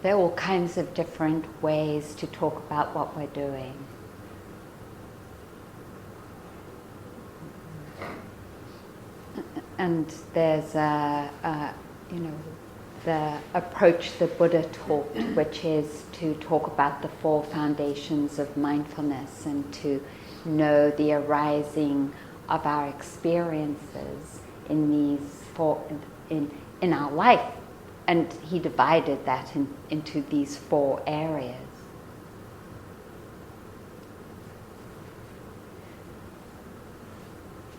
There are all kinds of different ways to talk about what we're doing. And there's the approach the Buddha taught, which is to talk about the four foundations of mindfulness and to know the arising of our experiences in these four in our life. And he divided that into these four areas.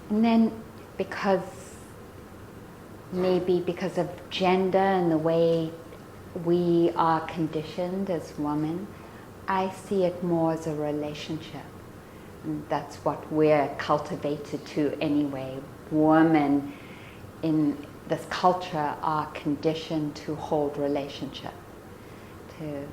And then maybe because of gender and the way we are conditioned as women, I see it more as a relationship. And that's what we're cultivated to anyway. Women in this culture are conditioned to hold relationship, to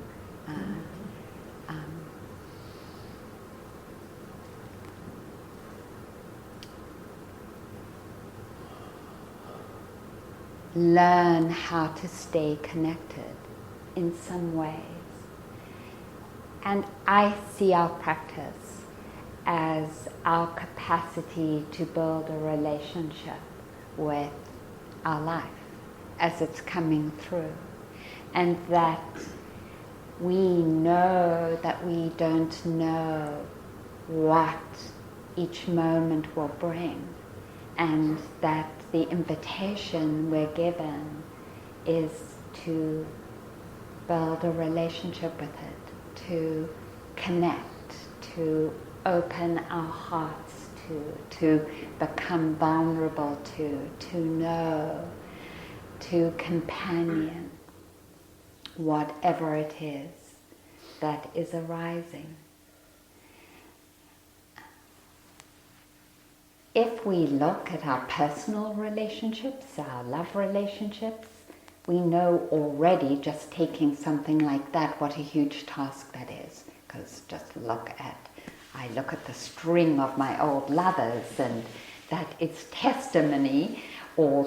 learn how to stay connected in some ways. And I see our practice as our capacity to build a relationship with our life as it's coming through. And that we know that we don't know what each moment will bring, and that the invitation we're given is to build a relationship with it, to connect, to open our hearts to become vulnerable to know, to companion whatever it is that is arising. If we look at our personal relationships, our love relationships, we know already, just taking something like that, what a huge task that is. Because just I look at the string of my old lovers, and that it's testimony, or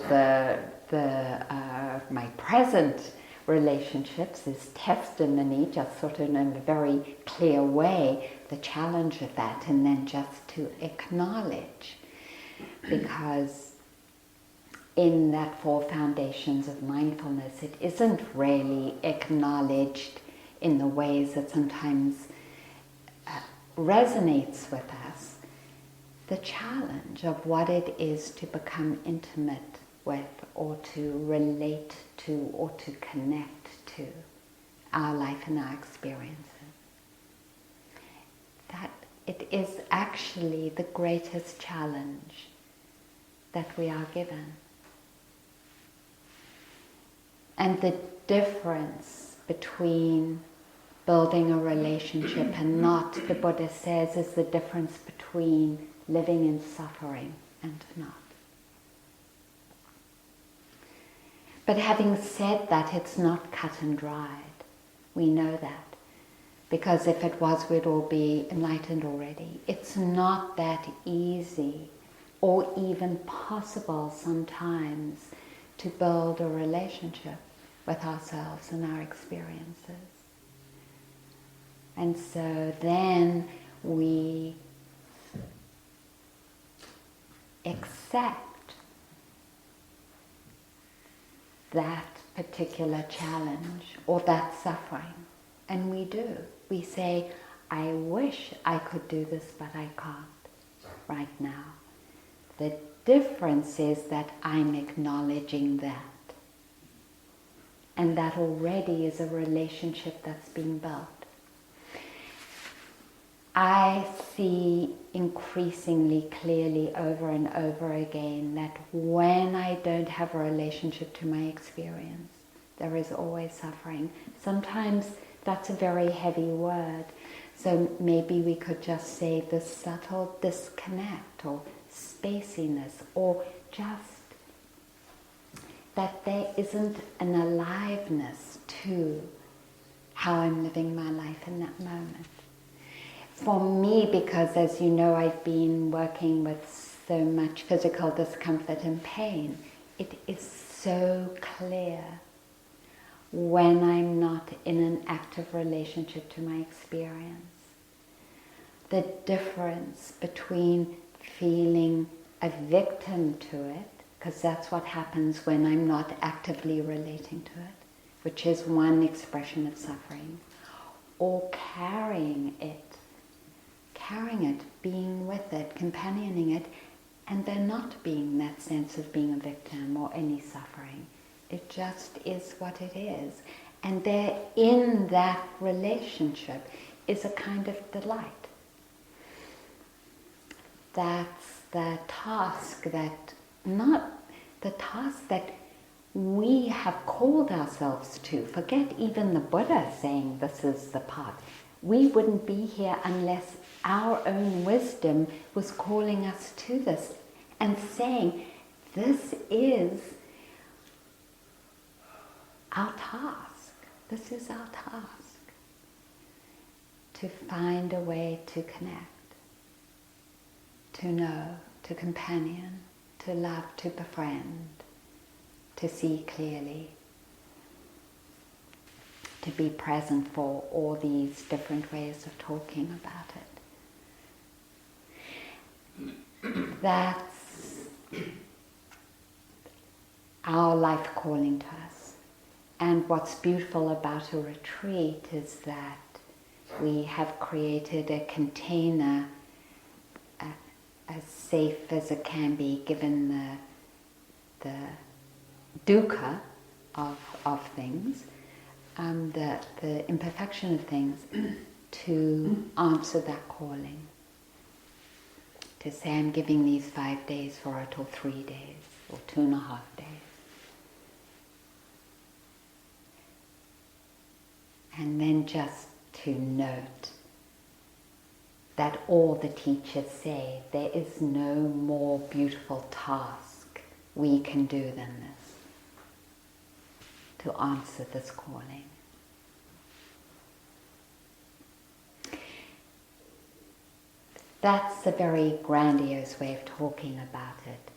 my present relationships is testimony, just sort of in a very clear way, the challenge of that, and then just to acknowledge. Because in that four foundations of mindfulness, it isn't really acknowledged in the ways that sometimes resonates with us, the challenge of what it is to become intimate with, or to relate to, or to connect to our life and our experiences. That it is actually the greatest challenge that we are given. And the difference between building a relationship and not, the Buddha says, is the difference between living in suffering and not. But having said that, it's not cut and dried. We know that. Because if it was, we'd all be enlightened already. It's not that easy, or even possible sometimes, to build a relationship with ourselves and our experiences. And so then we accept that particular challenge or that suffering. And we do. We say, I wish I could do this, but I can't right now. The difference is that I'm acknowledging that. And that already is a relationship that's being built. I see increasingly clearly over and over again that when I don't have a relationship to my experience, there is always suffering. Sometimes that's a very heavy word. So maybe we could just say the subtle disconnect or spaciness, or just that there isn't an aliveness to how I'm living my life in that moment. For me, because as you know, I've been working with so much physical discomfort and pain, it is so clear when I'm not in an active relationship to my experience. The difference between feeling a victim to it, because that's what happens when I'm not actively relating to it, which is one expression of suffering, or carrying it, being with it, companioning it, and there not being that sense of being a victim or any suffering. It just is what it is. And there, in that relationship, is a kind of delight. That's the task that, not the task that we have called ourselves to. Forget even the Buddha saying this is the path. We wouldn't be here unless our own wisdom was calling us to this and saying, this is our task. This is our task. To find a way to connect, to know, to companion, to love, to befriend, to see clearly, to be present for all these different ways of talking about it. That's our life calling to us. And what's beautiful about a retreat is that we have created a container as safe as it can be, given the dukkha of things, the imperfection of things, to answer that calling. To say, I'm giving these 5 days for it, or 3 days, or 2.5 days. And then just to note that all the teachers say, there is no more beautiful task we can do than this, to answer this calling. That's a very grandiose way of talking about it.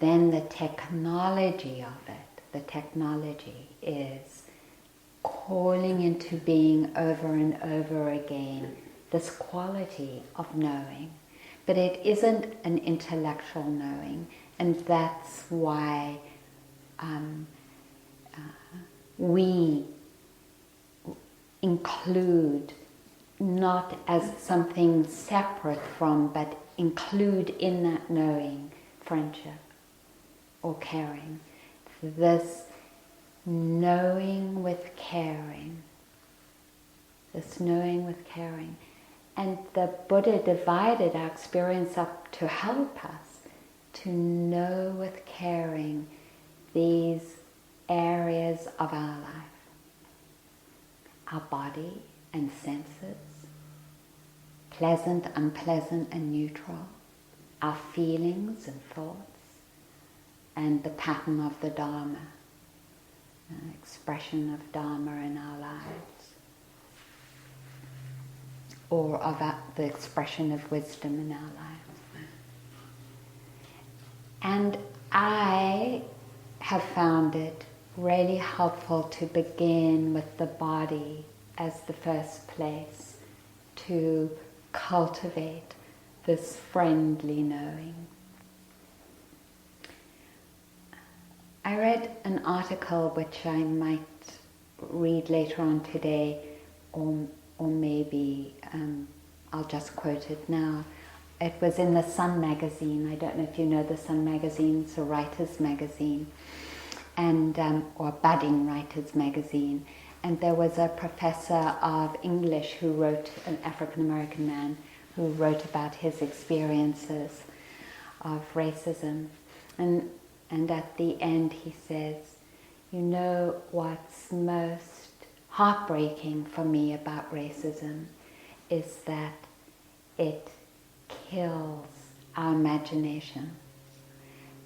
Then the technology of it, the technology is calling into being over and over again this quality of knowing. But it isn't an intellectual knowing, and that's why we include, not as something separate from, but include in that knowing friendship or caring. This knowing with caring. This knowing with caring. And the Buddha divided our experience up to help us to know with caring these areas of our life. Our body and senses, pleasant, unpleasant, and neutral, our feelings and thoughts, and the pattern of the Dharma, expression of Dharma in our lives, or of the expression of wisdom in our lives. And I have found it really helpful to begin with the body as the first place to cultivate this friendly knowing. I read an article which I might read later on today, or maybe I'll just quote it now. It was in the Sun magazine. I don't know if you know the Sun magazine. It's a writer's magazine, and or budding writer's magazine. And there was a professor of English who wrote, an African-American man, who wrote about his experiences of racism. And at the end he says, you know what's most heartbreaking for me about racism is that it kills our imagination,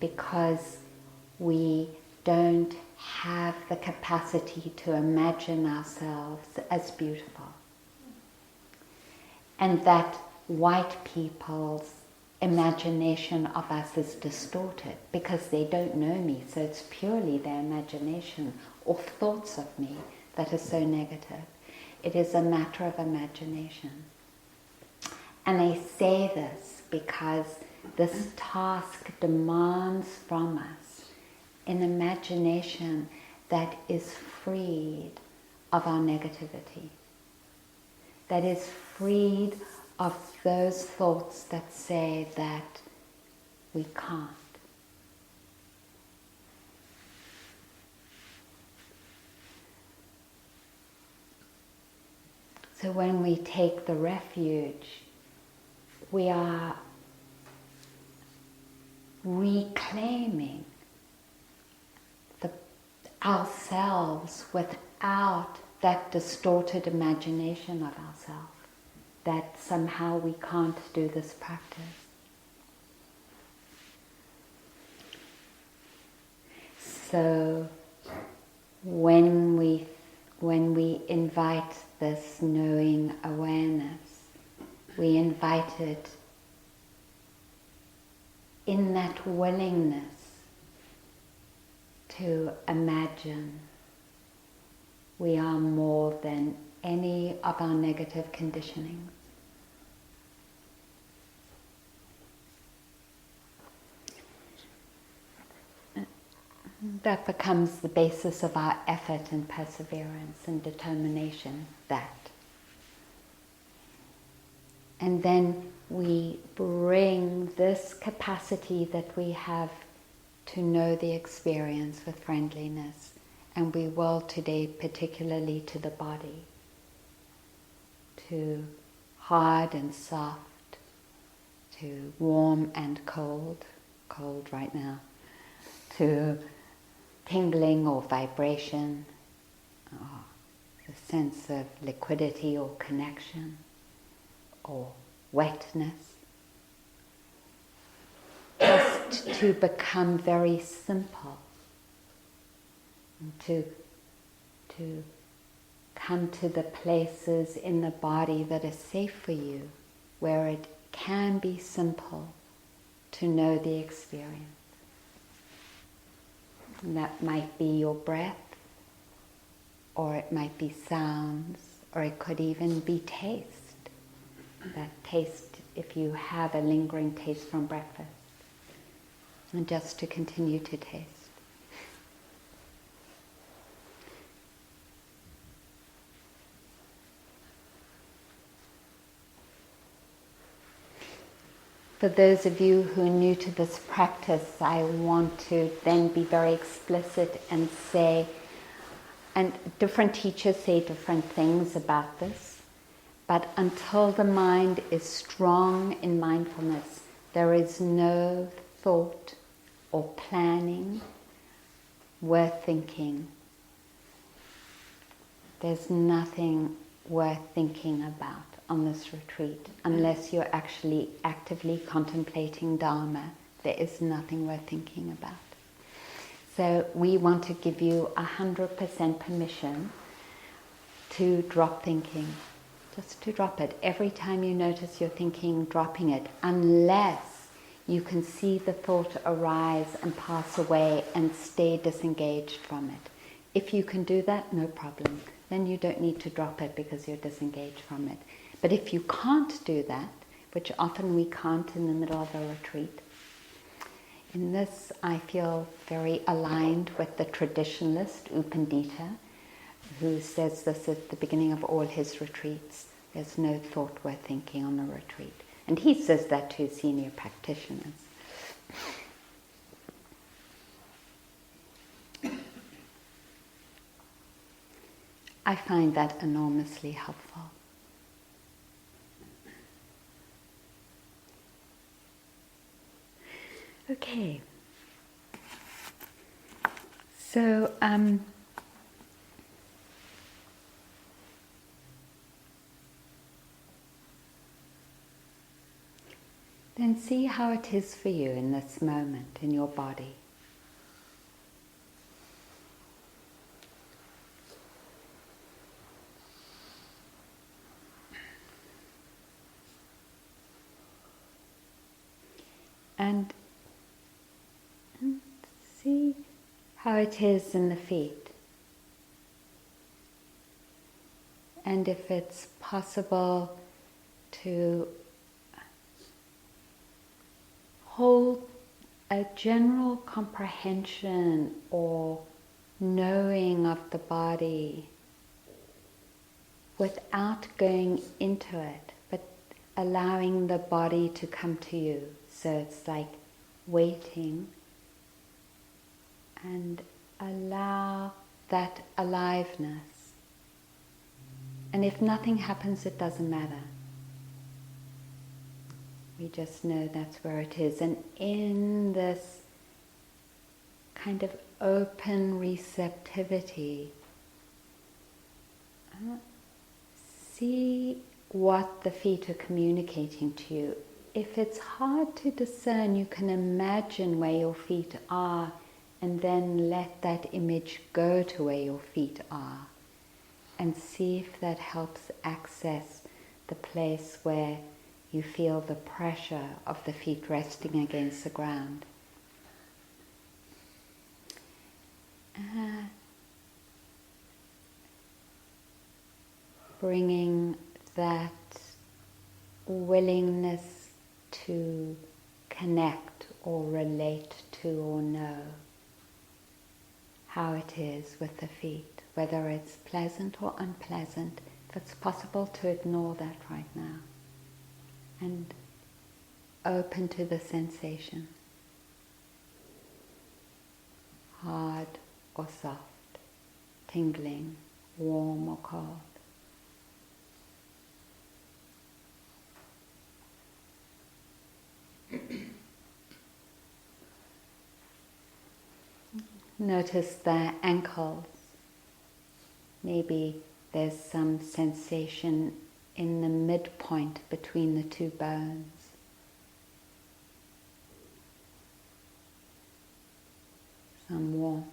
because we don't have the capacity to imagine ourselves as beautiful. And that white people's imagination of us is distorted because they don't know me, so it's purely their imagination or thoughts of me that are so negative. It is a matter of imagination. And I say this because this task demands from us an imagination that is freed of our negativity, that is freed of those thoughts that say that we can't. So when we take the refuge, we are reclaiming ourselves without that distorted imagination of ourselves, that somehow we can't do this practice. So when we invite this knowing awareness, we invite it in that willingness to imagine we are more than any of our negative conditionings. That becomes the basis of our effort and perseverance and determination, that. And then we bring this capacity that we have to know the experience with friendliness, and we will today particularly to the body, to hard and soft, to warm and cold right now, to tingling or vibration, or the sense of liquidity or connection, or wetness. Just to become very simple, to come to the places in the body that are safe for you, where it can be simple to know the experience. And that might be your breath, or it might be sounds, or it could even be taste. That taste, if you have a lingering taste from breakfast. And just to continue to taste. For those of you who are new to this practice, I want to then be very explicit and say, and different teachers say different things about this, but until the mind is strong in mindfulness, there is no thought or planning worth thinking. There's nothing worth thinking about on this retreat, unless you're actually actively contemplating Dharma. There is nothing worth thinking about. So we want to give you 100% permission to drop thinking, just to drop it. Every time you notice you're thinking, dropping it, unless you can see the thought arise and pass away and stay disengaged from it. If you can do that, no problem. Then you don't need to drop it because you're disengaged from it. But if you can't do that, which often we can't in the middle of a retreat, in this I feel very aligned with the traditionalist U Pandita, who says this at the beginning of all his retreats. There's no thought worth thinking on a retreat. And he says that to senior practitioners. I find that enormously helpful. Okay. So, then see how it is for you in this moment in your body. And see how it is in the feet. And if it's possible to hold a general comprehension or knowing of the body without going into it, but allowing the body to come to you. So it's like waiting, and allow that aliveness. And if nothing happens, it doesn't matter. We just know that's where it is. And in this kind of open receptivity, see what the feet are communicating to you. If it's hard to discern, you can imagine where your feet are and then let that image go to where your feet are. And see if that helps access the place where you feel the pressure of the feet resting against the ground. Bringing that willingness to connect or relate to or know how it is with the feet, whether it's pleasant or unpleasant, if it's possible to ignore that right now, and open to the sensation, hard or soft, tingling, warm or cold. Notice the ankles. Maybe there's some sensation in the midpoint between the two bones. Some warmth.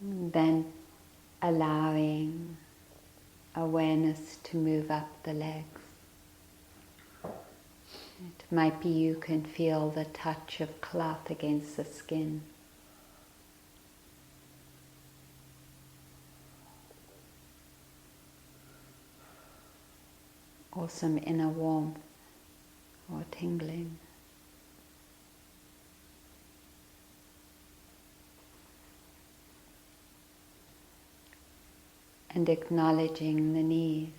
And then allowing awareness to move up the legs. It might be you can feel the touch of cloth against the skin. Or some inner warmth or tingling. And acknowledging the knees,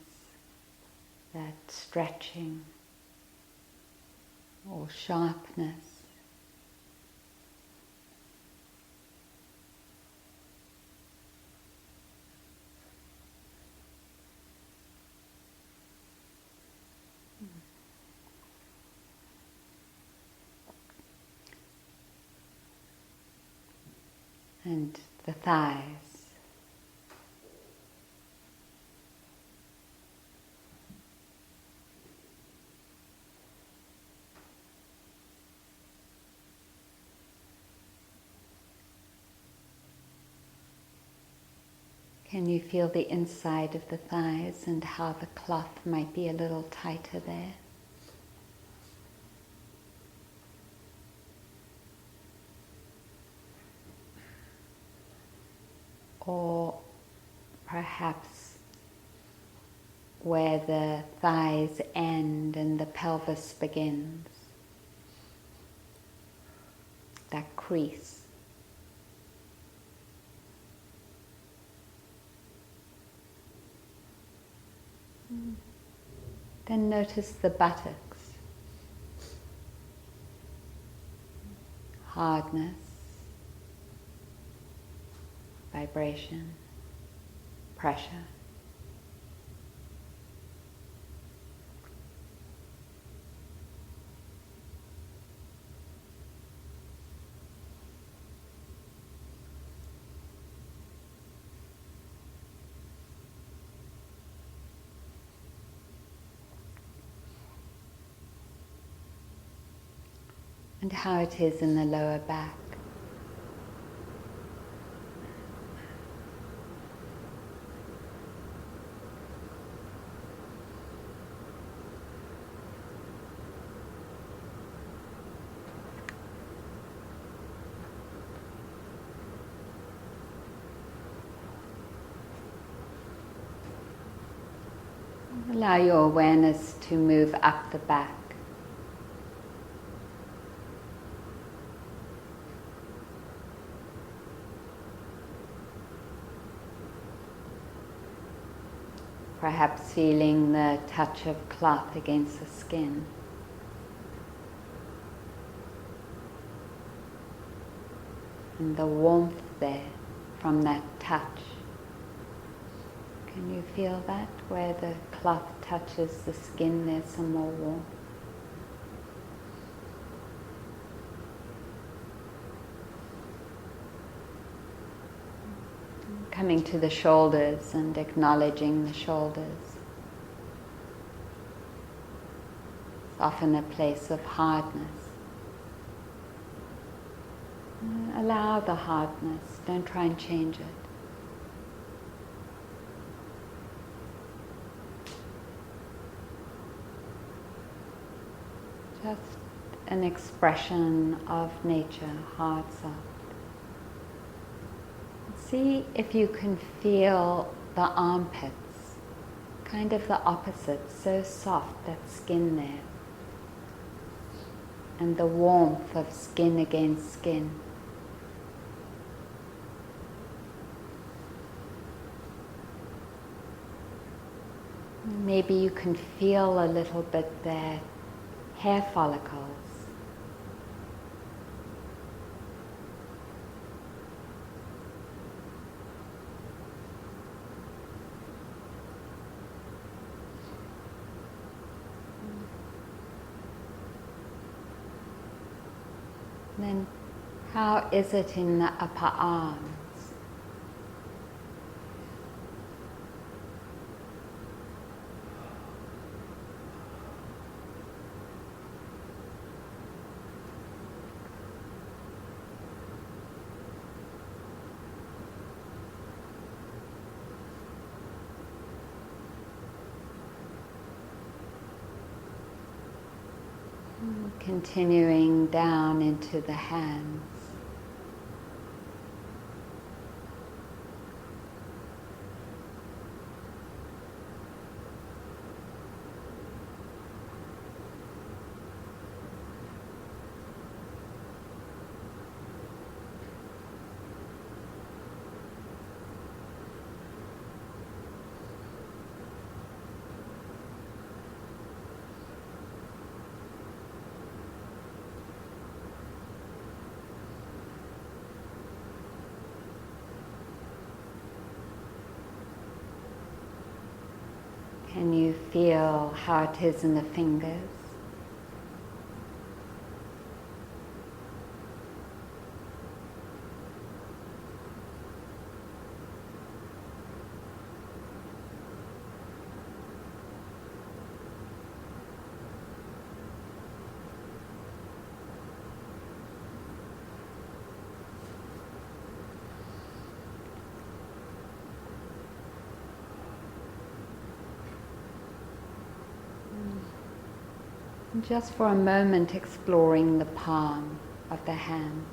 that stretching or sharpness. And the thighs. Can you feel the inside of the thighs and how the cloth might be a little tighter there? Or perhaps where the thighs end and the pelvis begins, that crease. Then notice the buttocks, hardness, vibration, pressure. And how it is in the lower back. Allow your awareness to move up the back. Perhaps feeling the touch of cloth against the skin. And the warmth there from that touch. Can you feel that? Where the cloth touches the skin, there's some more warmth. Coming to the shoulders and acknowledging the shoulders. It's often a place of hardness. Allow the hardness, don't try and change it. Just an expression of nature, hard, soft. See if you can feel the armpits, kind of the opposite, so soft, that skin there. And the warmth of skin against skin. Maybe you can feel a little bit there, hair follicles. Then how is it in the upper arms? Continuing down into the hands. Can you feel how it is in the fingers? Just for a moment exploring the palm of the hand.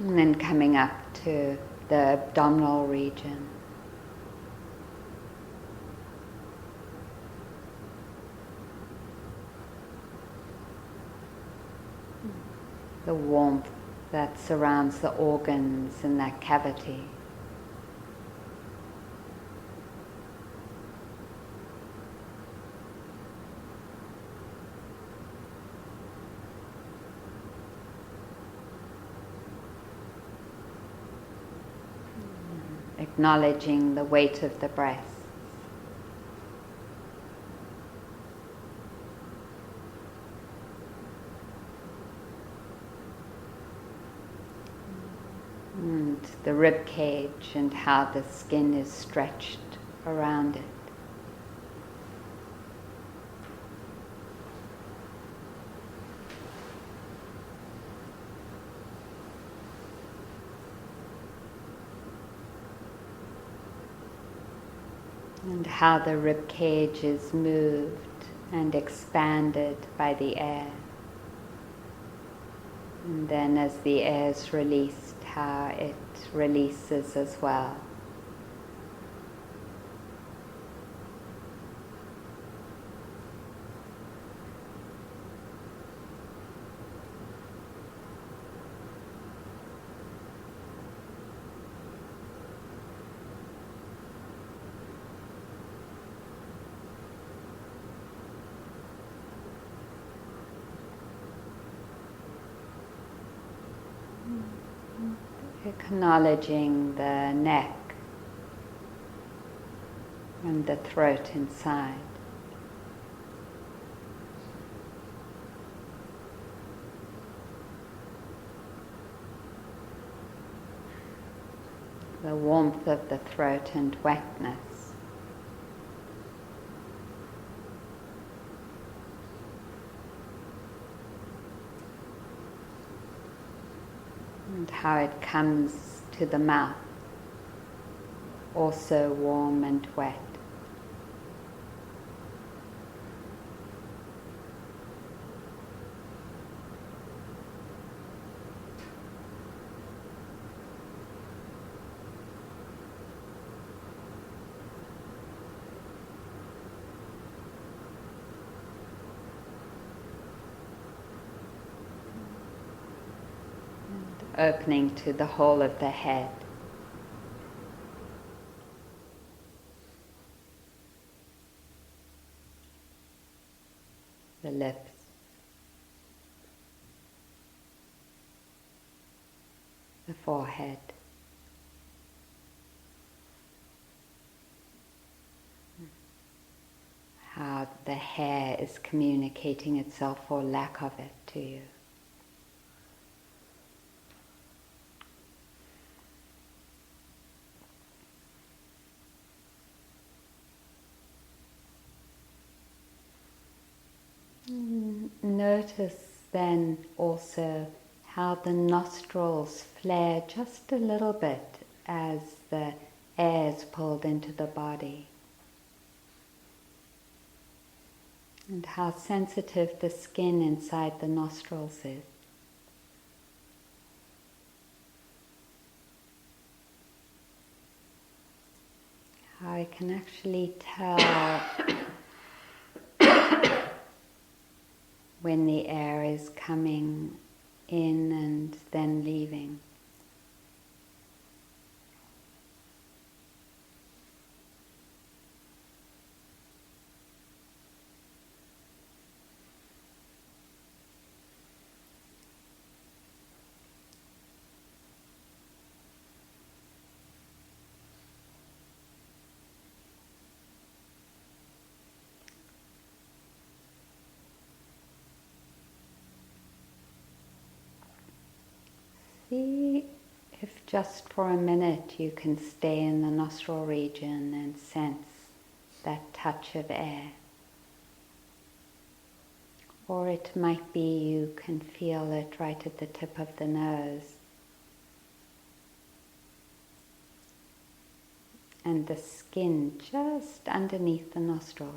And then coming up to the abdominal region. The warmth that surrounds the organs in that cavity. Acknowledging the weight of the breath. And the rib cage and how the skin is stretched around it. and how the rib cage is moved and expanded by the air. And then as the air is released, how it releases as well. Acknowledging the neck and the throat inside. The warmth of the throat and wetness. And how it comes to the mouth, also warm and wet. Opening to the whole of the head. The lips. The forehead. How the hair is communicating itself or lack of it to you. Notice then also how the nostrils flare just a little bit as the air is pulled into the body. And how sensitive the skin inside the nostrils is. How I can actually tell when the air is coming in and then leaving. See if just for a minute you can stay in the nostril region and sense that touch of air. Or it might be you can feel it right at the tip of the nose. And the skin just underneath the nostril.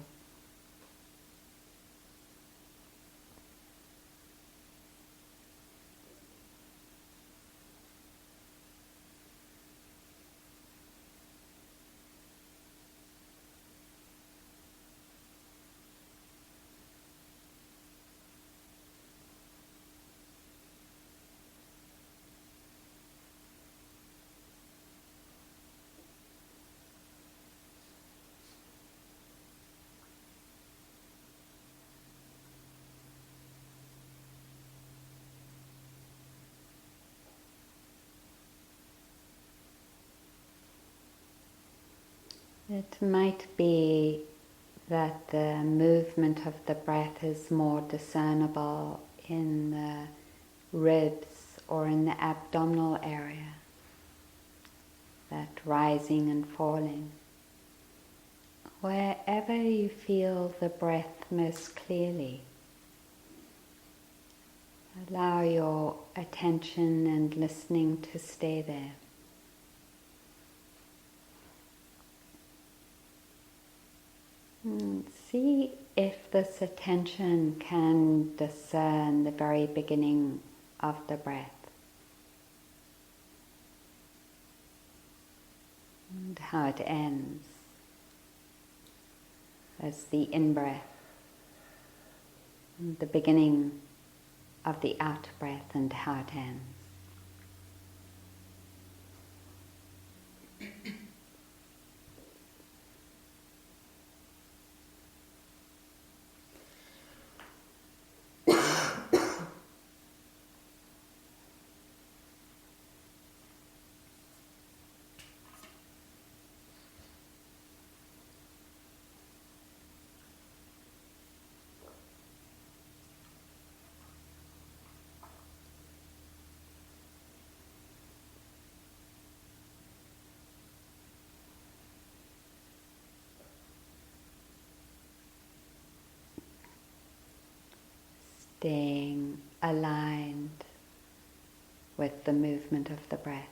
It might be that the movement of the breath is more discernible in the ribs or in the abdominal area, that rising and falling. Wherever you feel the breath most clearly, allow your attention and listening to stay there. See if this attention can discern the very beginning of the breath and how it ends as the in-breath, and the beginning of the out-breath and how it ends. Staying aligned with the movement of the breath.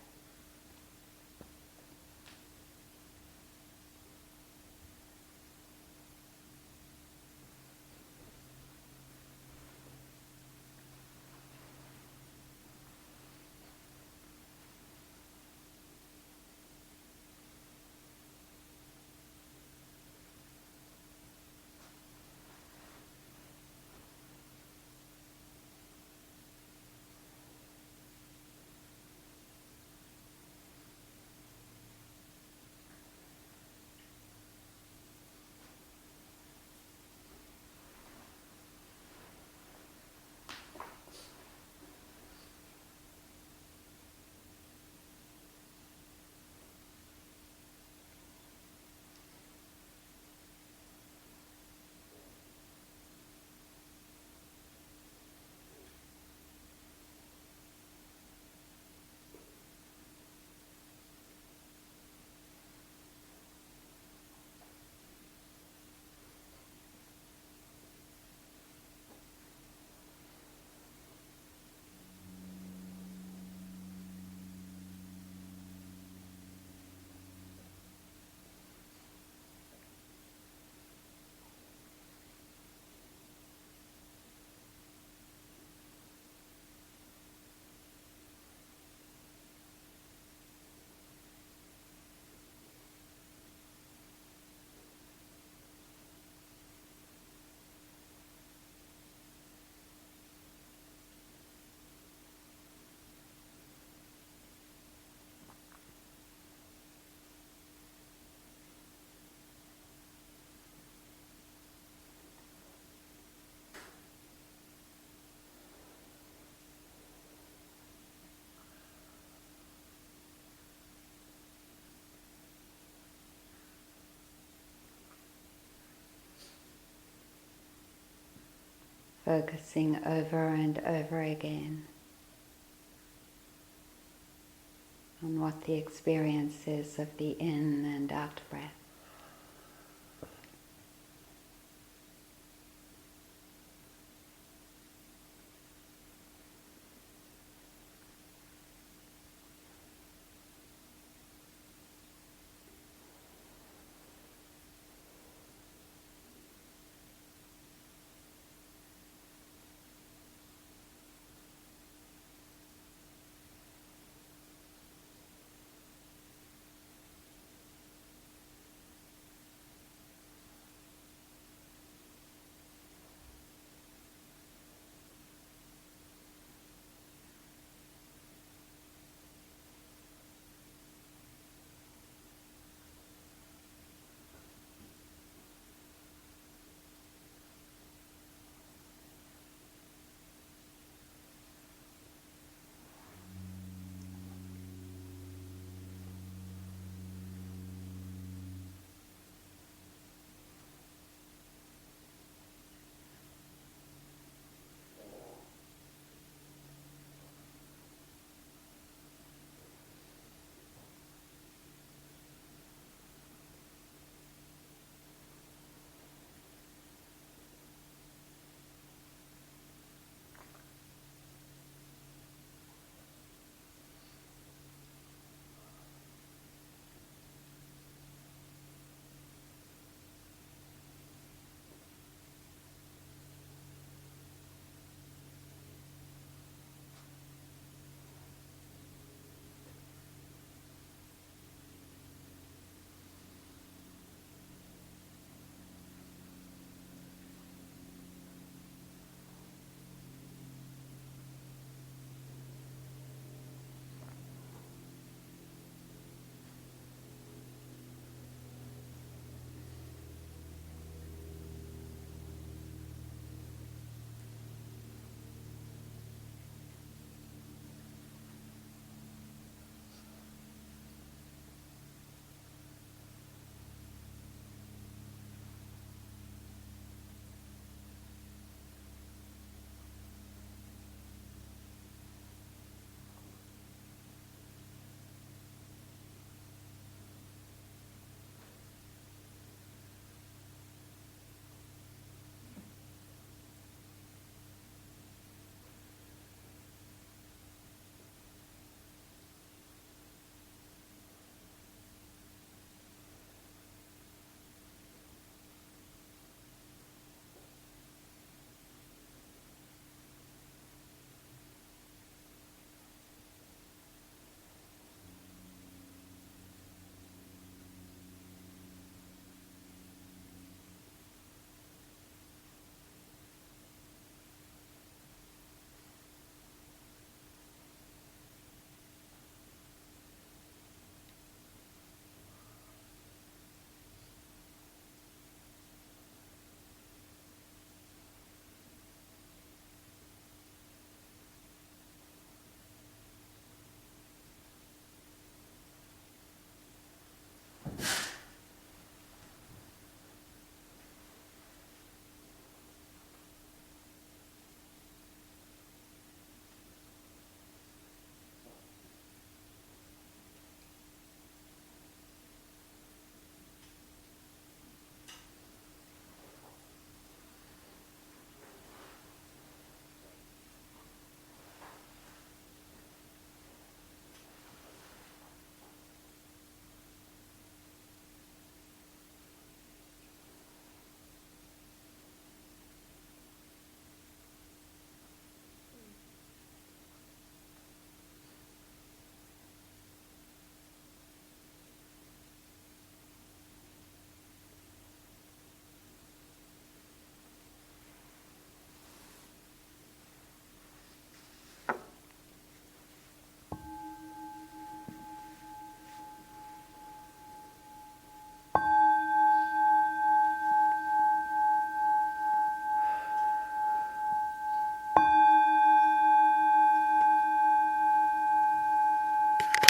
Focusing over and over again on what the experience is of the in and out breath.